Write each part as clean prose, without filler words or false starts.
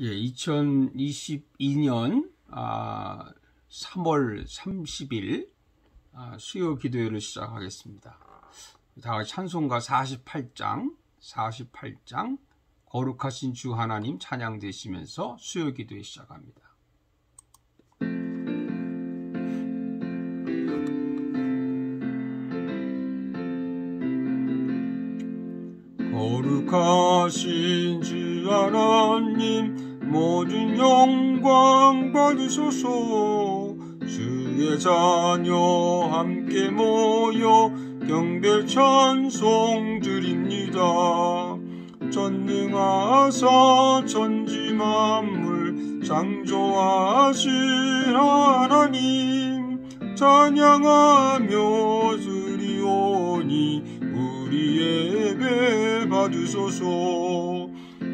2022년 3월 30일 수요 기도회를 시작하겠습니다. 다 같이 찬송가 48장 거룩하신 주 하나님 찬양되시면서 수요 기도회 시작합니다. 거룩하신 주 하나님 모든 영광 받으소서. 주의 자녀 함께 모여 경배 찬송 드립니다. 전능하사 천지 만물 창조하신 하나님 찬양하며 드리오니 우리 예배 받으소서.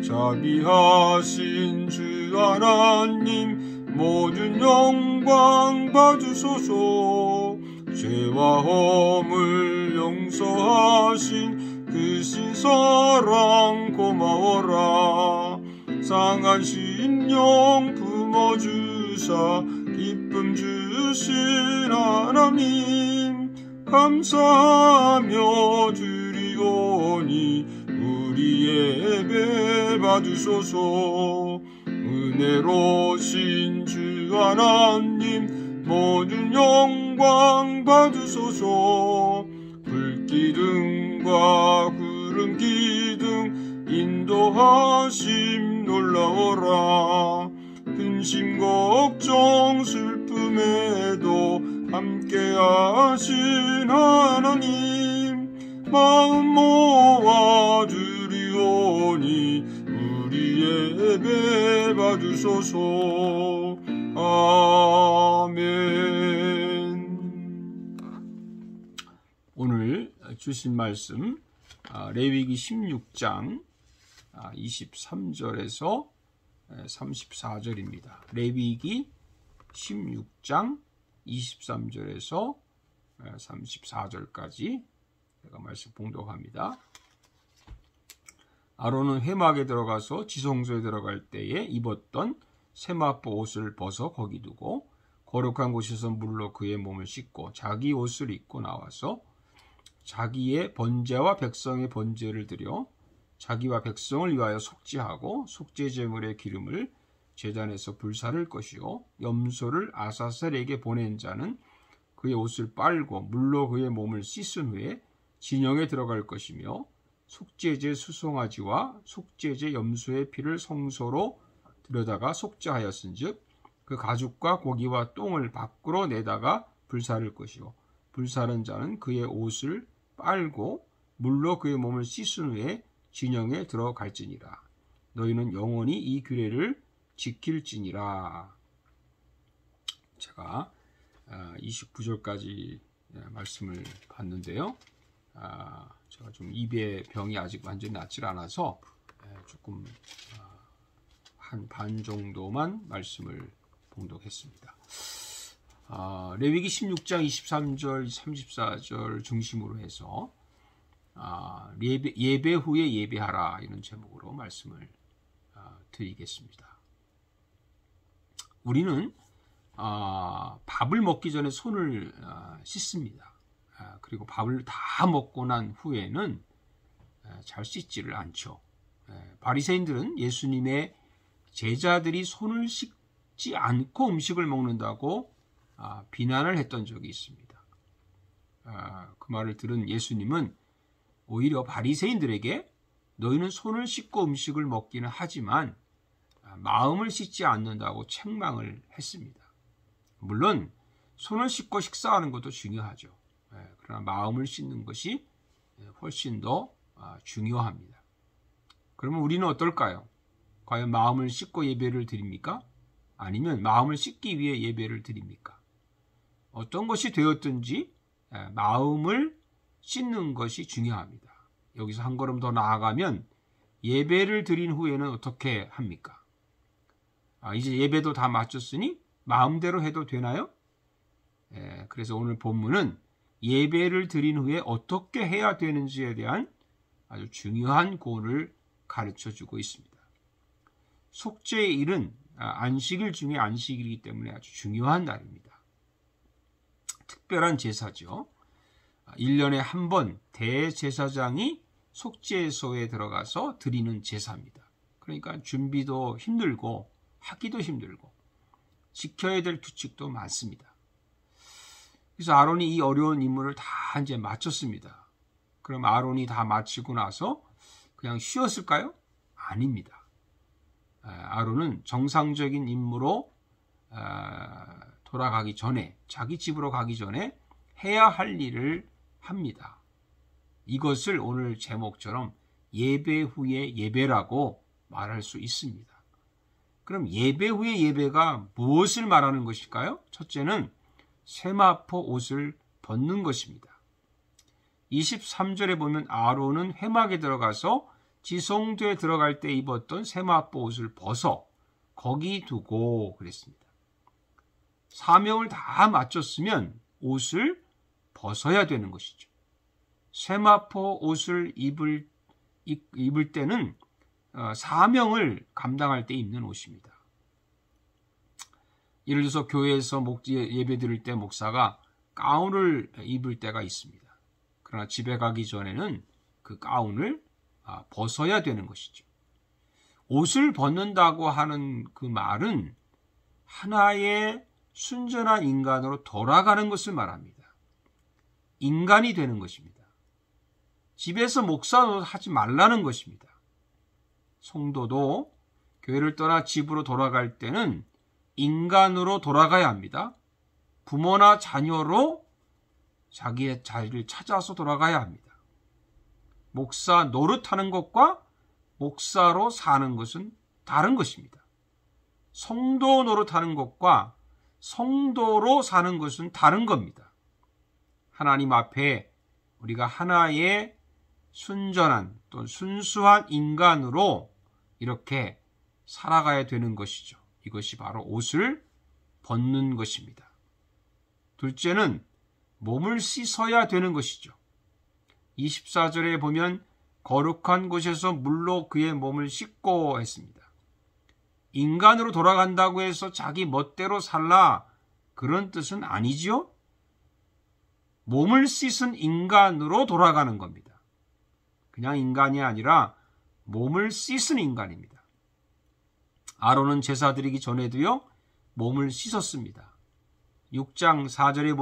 자비하신 주 하나님 모든 영광 받으소서. 죄와 허물 용서하신 그 신사랑 고마워라. 상한 심령 품어주사 기쁨 주신 하나님 감사하며 드리오니 우리 예배 받으소서. 은혜로우신 주 하나님 모든 영광 받으소서. 불기둥과 구름기둥 인도하심 놀라워라. 근심 걱정 슬픔에도 함께하신 하나님 마음 모아 드리오니 우리 예배 받으소서. 아멘. 오늘 주신 말씀 레위기 16장 23절에서 34절입니다. 레위기 16장 23절에서 34절까지 제가 말씀 봉독합니다. 아론은 회막에 들어가서 지성소에 들어갈 때에 입었던 세마포 옷을 벗어 거기 두고 거룩한 곳에서 물로 그의 몸을 씻고 자기 옷을 입고 나와서 자기의 번제와 백성의 번제를 드려 자기와 백성을 위하여 속죄하고 속죄 제물의 기름을 제단에서 불사를 것이요 염소를 아사셀에게 보낸 자는 그의 옷을 빨고 물로 그의 몸을 씻은 후에 진영에 들어갈 것이며 속죄제 수송아지와 속죄제 염소의 피를 성소로 들여다가 속죄하였은즉 그 가죽과 고기와 똥을 밖으로 내다가 불사를 것이요 불사른 자는 그의 옷을 빨고 물로 그의 몸을 씻은 후에 진영에 들어갈지니라. 너희는 영원히 이 규례를 지킬지니라. 제가 29절까지 말씀을 봤는데요. 제가 좀 입의 병이 아직 완전히 낫질 않아서 조금 한 반 정도만 말씀을 봉독했습니다. 레위기 16장 23절 34절 중심으로 해서 예배 후에 예배하라 이런 제목으로 말씀을 드리겠습니다. 우리는 밥을 먹기 전에 손을 씻습니다. 그리고 밥을 다 먹고 난 후에는 잘 씻지를 않죠. 바리새인들은 예수님의 제자들이 손을 씻지 않고 음식을 먹는다고 비난을 했던 적이 있습니다. 그 말을 들은 예수님은 오히려 바리새인들에게 너희는 손을 씻고 음식을 먹기는 하지만 마음을 씻지 않는다고 책망을 했습니다. 물론 손을 씻고 식사하는 것도 중요하죠. 그러나 마음을 씻는 것이 훨씬 더 중요합니다. 그러면 우리는 어떨까요? 과연 마음을 씻고 예배를 드립니까? 아니면 마음을 씻기 위해 예배를 드립니까? 어떤 것이 되었든지 마음을 씻는 것이 중요합니다. 여기서 한 걸음 더 나아가면 예배를 드린 후에는 어떻게 합니까? 이제 예배도 다 마쳤으니 마음대로 해도 되나요? 그래서 오늘 본문은 예배를 드린 후에 어떻게 해야 되는지에 대한 아주 중요한 고를 가르쳐주고 있습니다. 속죄일은 안식일 중에 안식일이기 때문에 아주 중요한 날입니다. 특별한 제사죠. 1년에 한 번 대제사장이 속죄소에 들어가서 드리는 제사입니다. 그러니까 준비도 힘들고 하기도 힘들고 지켜야 될 규칙도 많습니다. 그래서 아론이 이 어려운 임무를 다 이제 마쳤습니다. 그럼 아론이 다 마치고 나서 그냥 쉬었을까요? 아닙니다. 아론은 정상적인 임무로 돌아가기 전에, 자기 집으로 가기 전에 해야 할 일을 합니다. 이것을 오늘 제목처럼 예배 후의 예배라고 말할 수 있습니다. 그럼 예배 후의 예배가 무엇을 말하는 것일까요? 첫째는 세마포 옷을 벗는 것입니다. 23절에 보면 아론은 회막에 들어가서 지성소에 들어갈 때 입었던 세마포 옷을 벗어 거기 두고 그랬습니다. 사명을 다 마쳤으면 옷을 벗어야 되는 것이죠. 세마포 옷을 입을 때는 사명을 감당할 때 입는 옷입니다. 예를 들어서 교회에서 예배 드릴 때 목사가 가운을 입을 때가 있습니다. 그러나 집에 가기 전에는 그 가운을 벗어야 되는 것이죠. 옷을 벗는다고 하는 그 말은 하나의 순전한 인간으로 돌아가는 것을 말합니다. 인간이 되는 것입니다. 집에서 목사 노릇 하지 말라는 것입니다. 성도도 교회를 떠나 집으로 돌아갈 때는 인간으로 돌아가야 합니다. 부모나 자녀로 자기의 자리를 찾아서 돌아가야 합니다. 목사 노릇하는 것과 목사로 사는 것은 다른 것입니다. 성도 노릇하는 것과 성도로 사는 것은 다른 겁니다. 하나님 앞에 우리가 하나의 순전한 또 순수한 인간으로 이렇게 살아가야 되는 것이죠. 이것이 바로 옷을 벗는 것입니다. 둘째는 몸을 씻어야 되는 것이죠. 24절에 보면 거룩한 곳에서 물로 그의 몸을 씻고 했습니다. 인간으로 돌아간다고 해서 자기 멋대로 살라 그런 뜻은 아니지요. 몸을 씻은 인간으로 돌아가는 겁니다. 그냥 인간이 아니라 몸을 씻은 인간입니다. 아론은 제사 드리기 전에도요 몸을 씻었습니다. 16장 4절에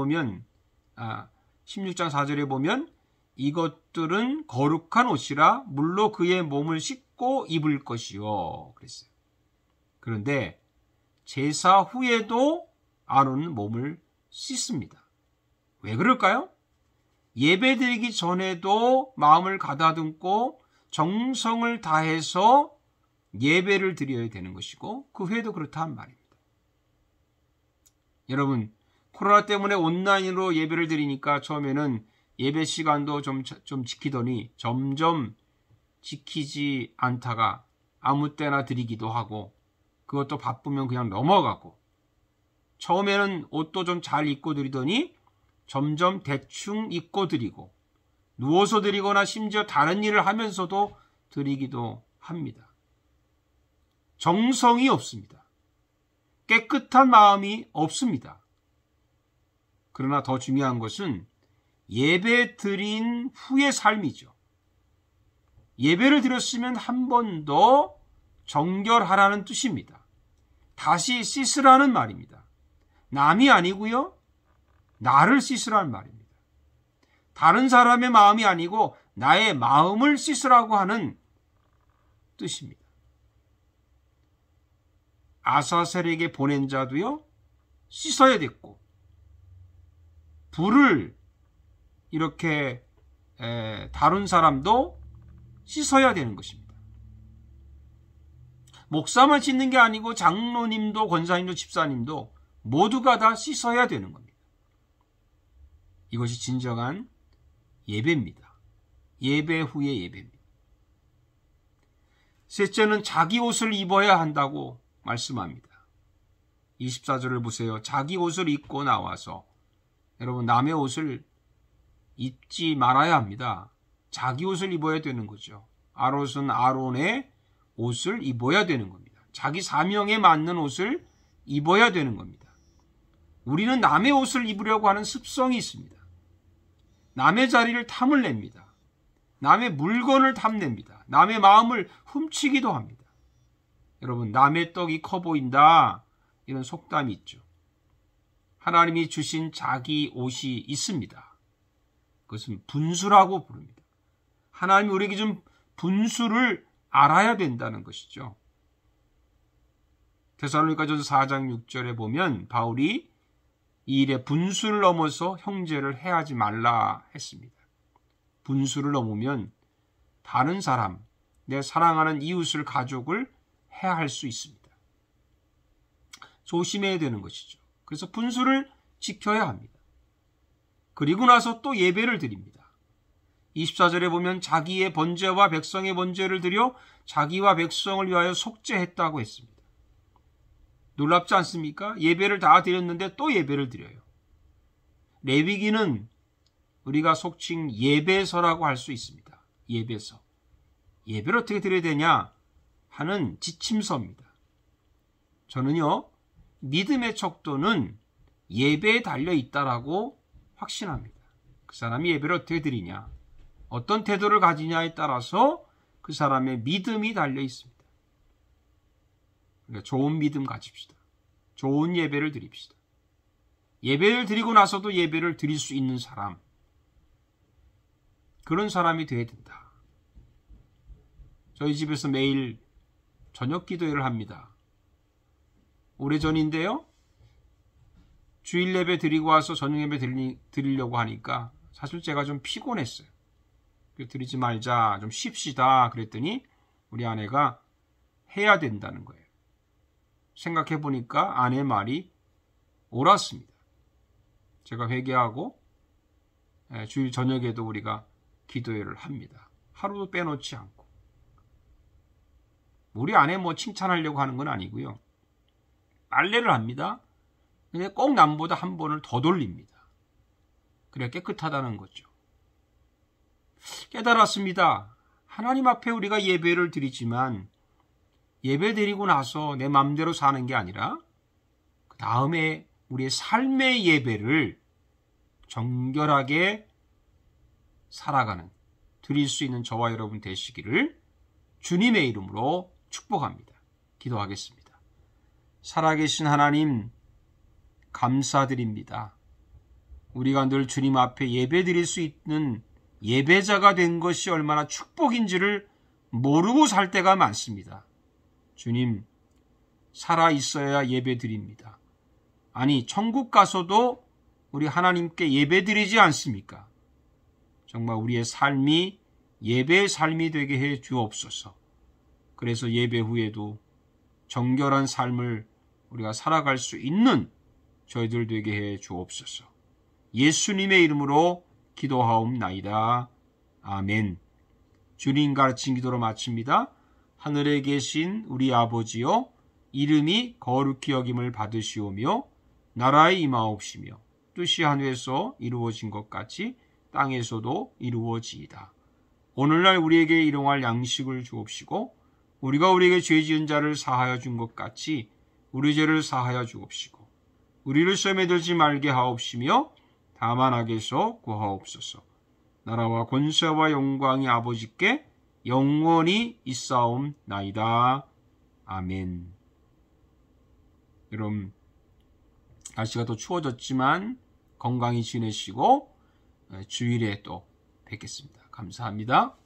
보면 이것들은 거룩한 옷이라 물로 그의 몸을 씻고 입을 것이요 그랬어요. 그런데 제사 후에도 아론은 몸을 씻습니다. 왜 그럴까요? 예배 드리기 전에도 마음을 가다듬고 정성을 다해서 예배를 드려야 되는 것이고 그 후에도 그렇다는 말입니다. 여러분, 코로나 때문에 온라인으로 예배를 드리니까 처음에는 예배 시간도 좀 지키더니 점점 지키지 않다가 아무 때나 드리기도 하고 그것도 바쁘면 그냥 넘어가고 처음에는 옷도 좀 잘 입고 드리더니 점점 대충 입고 드리고 누워서 드리거나 심지어 다른 일을 하면서도 드리기도 합니다. 정성이 없습니다. 깨끗한 마음이 없습니다. 그러나 더 중요한 것은 예배 드린 후의 삶이죠. 예배를 드렸으면 한 번 더 정결하라는 뜻입니다. 다시 씻으라는 말입니다. 남이 아니고요. 나를 씻으라는 말입니다. 다른 사람의 마음이 아니고 나의 마음을 씻으라고 하는 뜻입니다. 아사셀에게 보낸 자도요. 씻어야 됐고 불을 이렇게 다룬 사람도 씻어야 되는 것입니다. 목사만 씻는 게 아니고 장로님도 권사님도 집사님도 모두가 다 씻어야 되는 겁니다. 이것이 진정한 예배입니다. 예배 후의 예배입니다. 셋째는 자기 옷을 입어야 한다고 말씀합니다. 24절을 보세요. 자기 옷을 입고 나와서 여러분 남의 옷을 입지 말아야 합니다. 자기 옷을 입어야 되는 거죠. 아론은 아론의 옷을 입어야 되는 겁니다. 자기 사명에 맞는 옷을 입어야 되는 겁니다. 우리는 남의 옷을 입으려고 하는 습성이 있습니다. 남의 자리를 탐을 냅니다. 남의 물건을 탐냅니다. 남의 마음을 훔치기도 합니다. 여러분, 남의 떡이 커 보인다, 이런 속담이 있죠. 하나님이 주신 자기 옷이 있습니다. 그것은 분수라고 부릅니다. 하나님이 우리에게 준 분수를 알아야 된다는 것이죠. 데살로니가전서 4장 6절에 보면 바울이 이 일에 분수를 넘어서 형제를 해하지 말라 했습니다. 분수를 넘으면 다른 사람, 내 사랑하는 이웃을, 가족을 해할 수 있습니다. 조심해야 되는 것이죠. 그래서 분수를 지켜야 합니다. 그리고 나서 또 예배를 드립니다. 24절에 보면 자기의 번제와 백성의 번제를 드려 자기와 백성을 위하여 속죄했다고 했습니다. 놀랍지 않습니까? 예배를 다 드렸는데 또 예배를 드려요. 레위기는 우리가 속칭 예배서라고 할 수 있습니다. 예배서. 예배를 어떻게 드려야 되냐 하는 지침서입니다. 저는요, 믿음의 척도는 예배에 달려 있다라고 확신합니다. 그 사람이 예배를 어떻게 드리냐, 어떤 태도를 가지냐에 따라서 그 사람의 믿음이 달려 있습니다. 그러니까 좋은 믿음 가집시다. 좋은 예배를 드립시다. 예배를 드리고 나서도 예배를 드릴 수 있는 사람, 그런 사람이 되어야 된다. 저희 집에서 매일 저녁 기도회를 합니다. 오래전인데요, 주일 예배 드리고 와서 저녁 예배 드리려고 하니까 사실 제가 좀 피곤했어요. 드리지 말자, 좀 쉽시다 그랬더니 우리 아내가 해야 된다는 거예요. 생각해 보니까 아내 말이 옳았습니다. 제가 회개하고 주일 저녁에도 우리가 기도회를 합니다. 하루도 빼놓지 않고. 우리 아내 칭찬하려고 하는 건 아니고요. 빨래를 합니다. 근데 꼭 남보다 한 번을 더 돌립니다. 그래야 깨끗하다는 거죠. 깨달았습니다. 하나님 앞에 우리가 예배를 드리지만 예배 드리고 나서 내 마음대로 사는 게 아니라 그 다음에 우리의 삶의 예배를 정결하게 살아가는, 드릴 수 있는 저와 여러분 되시기를 주님의 이름으로 축복합니다. 기도하겠습니다. 살아계신 하나님, 감사드립니다. 우리가 늘 주님 앞에 예배 드릴 수 있는 예배자가 된 것이 얼마나 축복인지를 모르고 살 때가 많습니다. 주님, 살아 있어야 예배 드립니다. 아니, 천국 가서도 우리 하나님께 예배 드리지 않습니까? 정말 우리의 삶이 예배의 삶이 되게 해 주옵소서. 그래서 예배 후에도 정결한 삶을 우리가 살아갈 수 있는 저희들 되게 해 주옵소서. 예수님의 이름으로 기도하옵나이다. 아멘. 주님 가르친 기도로 마칩니다. 하늘에 계신 우리 아버지여, 이름이 거룩히 여김을 받으시오며 나라의 임하옵시며 뜻이 하늘에서 이루어진 것 같이 땅에서도 이루어지이다. 오늘날 우리에게 일용할 양식을 주옵시고 우리가 우리에게 죄 지은 자를 사하여 준 것 같이 우리 죄를 사하여 주옵시고 우리를 시험에 들지 말게 하옵시며 다만 악에서 구하옵소서. 나라와 권세와 영광이 아버지께 영원히 있사옵나이다. 아멘. 여러분, 날씨가 더 추워졌지만 건강히 지내시고 주일에 또 뵙겠습니다. 감사합니다.